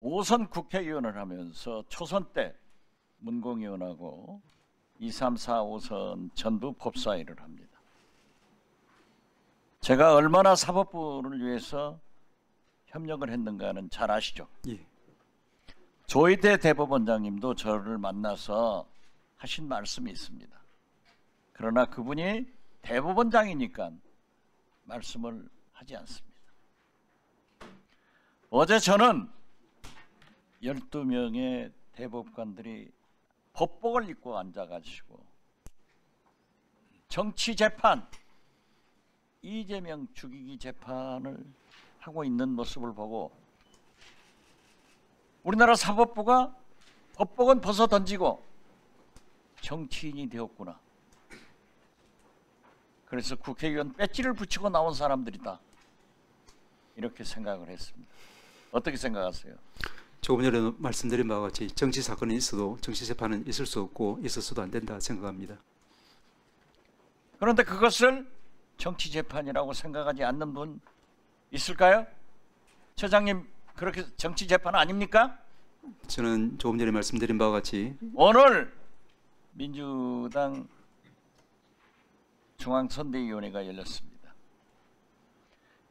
5선 국회의원을 하면서 초선 때 문공의원하고 2, 3, 4, 5선 전부 법사위를 합니다. 제가 얼마나 사법부를 위해서 협력을 했는가는 잘 아시죠? 예. 조희대 대법원장님도 저를 만나서 하신 말씀이 있습니다. 그러나 그분이 대법원장이니까 말씀을 하지 않습니다. 어제 저는 12명의 대법관들이 법복을 입고 앉아가지고 정치재판, 이재명 죽이기 재판을 하고 있는 모습을 보고 우리나라 사법부가 법복은 벗어 던지고 정치인이 되었구나. 그래서 국회의원 배지를 붙이고 나온 사람들이다. 이렇게 생각을 했습니다. 어떻게 생각하세요? 조금 전에 말씀드린 바와 같이 정치 사건이 있어도 정치 재판은 있을 수 없고 있어서도 안 된다 생각합니다. 그런데 그것을 정치 재판이라고 생각하지 않는 분 있을까요? 처장님, 그렇게 정치 재판 아닙니까? 저는 조금 전에 말씀드린 바와 같이 오늘 민주당 중앙선대위원회가 열렸습니다.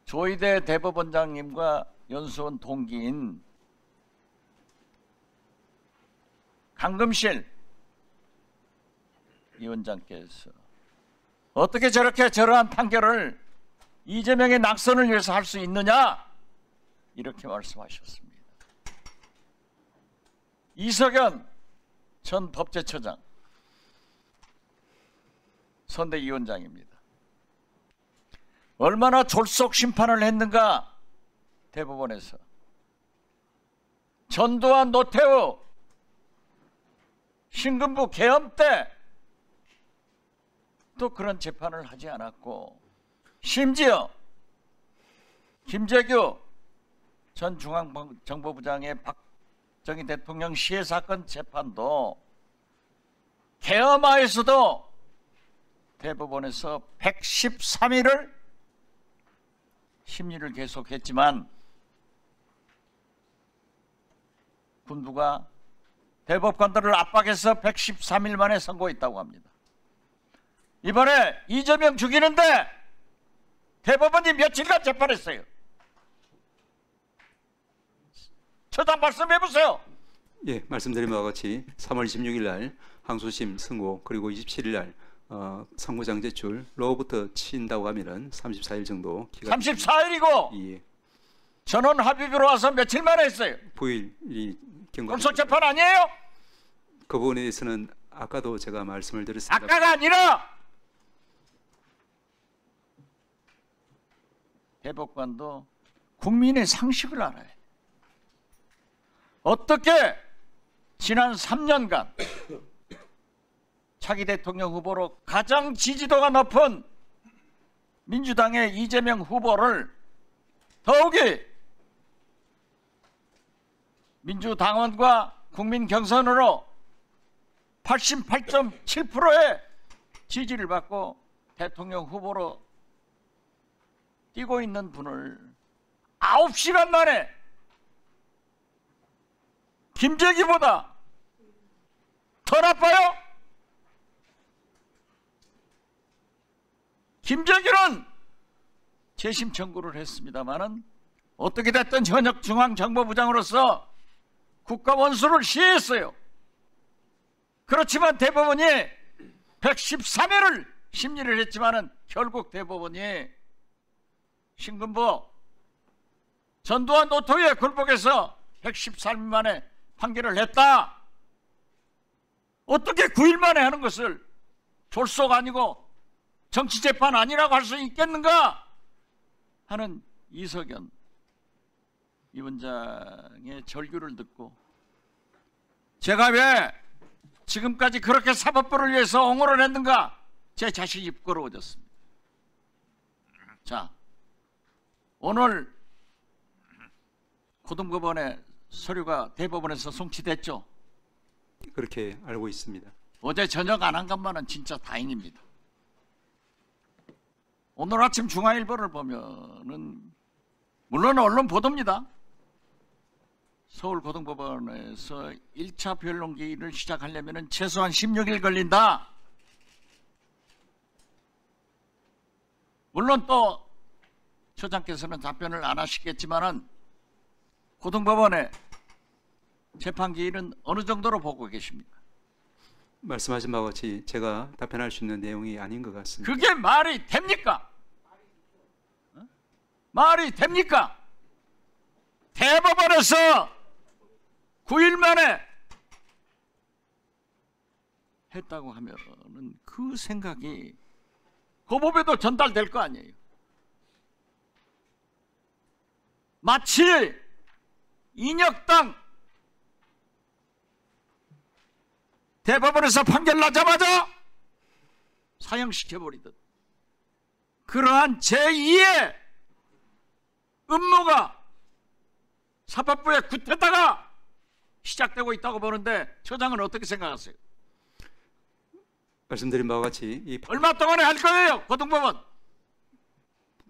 조희대 대법원장님과 연수원 동기인 강금실 위원장께서 어떻게 저렇게 저러한 판결을 이재명의 낙선을 위해서 할 수 있느냐 이렇게 말씀하셨습니다. 이석연 전 법제처장 선대위원장입니다. 얼마나 졸속 심판을 했는가 대법원에서. 전두환 노태우 신군부 계엄 때 또 그런 재판을 하지 않았고, 심지어 김재규 전 중앙정보부장의 박정희 대통령 시해 사건 재판도 계엄하에서도 대법원에서 113일을 심리를 계속했지만 군부가 대법관들을 압박해서 113일 만에 선고했다고 합니다. 이번에 이재명 죽이는데 대법원이 며칠간 재판했어요. 처장 말씀해 보세요. 예, 말씀드린 바와 같이 3월 26일 날 항소심 선고, 그리고 27일 날 선고장 제출로부터 친다고 하면은 34일 정도 기간. 34일이고 예. 전원 합의비로 와서 며칠 만에 했어요. 9일이 경과. 불속 재판 아니에요? 그 부분에 대해서는 아까도 제가 말씀을 드렸습니다. 아까가 아니라 대법관도 국민의 상식을 알아야 돼. 어떻게 지난 3년간 차기 대통령 후보로 가장 지지도가 높은 민주당의 이재명 후보를 더욱이 민주당원과 국민 경선으로 88.7%의 지지를 받고 대통령 후보로 뛰고 있는 분을 9시간 만에 김재기보다 더 나빠요? 김재기는 재심 청구를 했습니다마는 어떻게 됐든 현역 중앙정보부장으로서 국가 원수를 시했어요. 그렇지만 대법원이 113일을 심리를 했지만은 결국 대법원이 신군부 전두환 노태우에 굴복해서 113일 만에 판결을 했다. 어떻게 9일 만에 하는 것을 졸속 아니고 정치재판 아니라고 할 수 있겠는가 하는 이석연 위원장의 절규를 듣고 제가 왜 지금까지 그렇게 사법부를 위해서 옹호를 했는가 제 자신이 부끄러워졌습니다. 자, 오늘 고등법원의 서류가 대법원에서 송치됐죠? 그렇게 알고 있습니다. 어제 저녁 안 한 것만은 진짜 다행입니다. 오늘 아침 중앙일보를 보면은 물론 언론 보도입니다. 서울고등법원에서 1차 변론기를 시작하려면 최소한 16일 걸린다. 물론 또 처장께서는 답변을 안 하시겠지만은 고등법원의 재판기일은 어느 정도로 보고 계십니까? 말씀하신 바와 같이 제가 답변할 수 있는 내용이 아닌 것 같습니다. 그게 말이 됩니까? 어? 말이 됩니까? 대법원에서 9일 만에 했다고 하면은 그 생각이 고법에도 전달될 거 아니에요. 마치 인혁당 대법원에서 판결 나자마자 사형시켜버리듯 그러한 제2의 음모가 사법부의 굿에다가 시작되고 있다고 보는데 처장은 어떻게 생각하세요? 말씀드린 바와 같이 얼마 동안에 할 거예요? 고등법원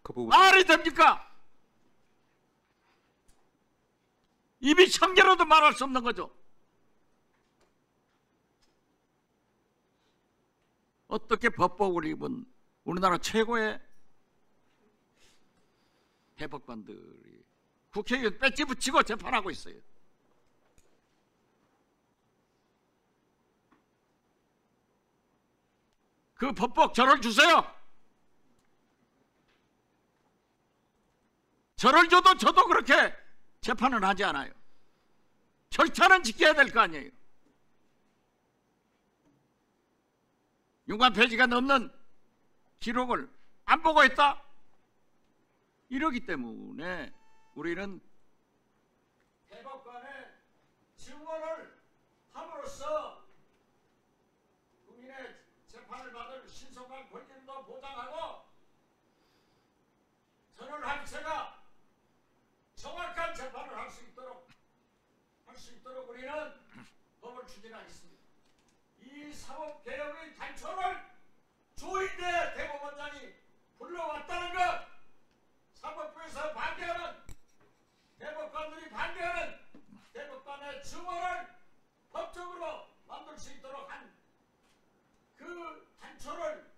그 부분 말이 됩니까? 입이 청개로도 말할 수 없는 거죠. 어떻게 법복을 입은 우리나라 최고의 대법관들이 국회의원 배지 붙이고 재판하고 있어요. 그 법복 저를 주세요. 저를 줘도 저도 그렇게 재판은 하지 않아요. 절차는 지켜야 될 거 아니에요. 6만 페이지가 넘는 기록을 안 보고 했다? 이러기 때문에 우리는 대법관의 증언을 함으로써 국민의 재판을 받을 신속한 권리도 보장하고 저는 한체가 정확한 재판을 할 수 있도록 우리는 법을 추진하겠습니다. 이 사법개혁의 단초를 조인대 대법원장이 불러왔다는 것, 사법부에서 반대하는 대법관들이 반대하는 대법관의 증언을 법적으로 만들 수 있도록 한 그 단초를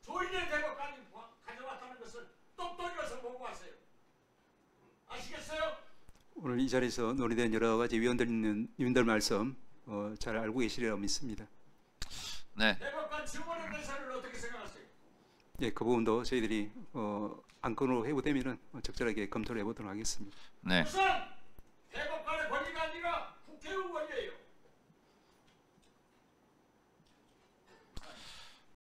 조인대 대법관이 가져왔다는 것을 똑똑히 가서 보고 하세요. 아시겠어요? 오늘 이 자리에서 논의된 여러 가지 위원들 말씀 잘 알고 계시리라고 믿습니다. 네. 대법관 증언에 대해서는 어떻게 생각하세요? 예, 그 부분도 저희들이 안건으로 회부되면은 적절하게 검토를 해보도록 하겠습니다. 네. 우선 대법관의 권리가 아니라 국회의원 권리예요.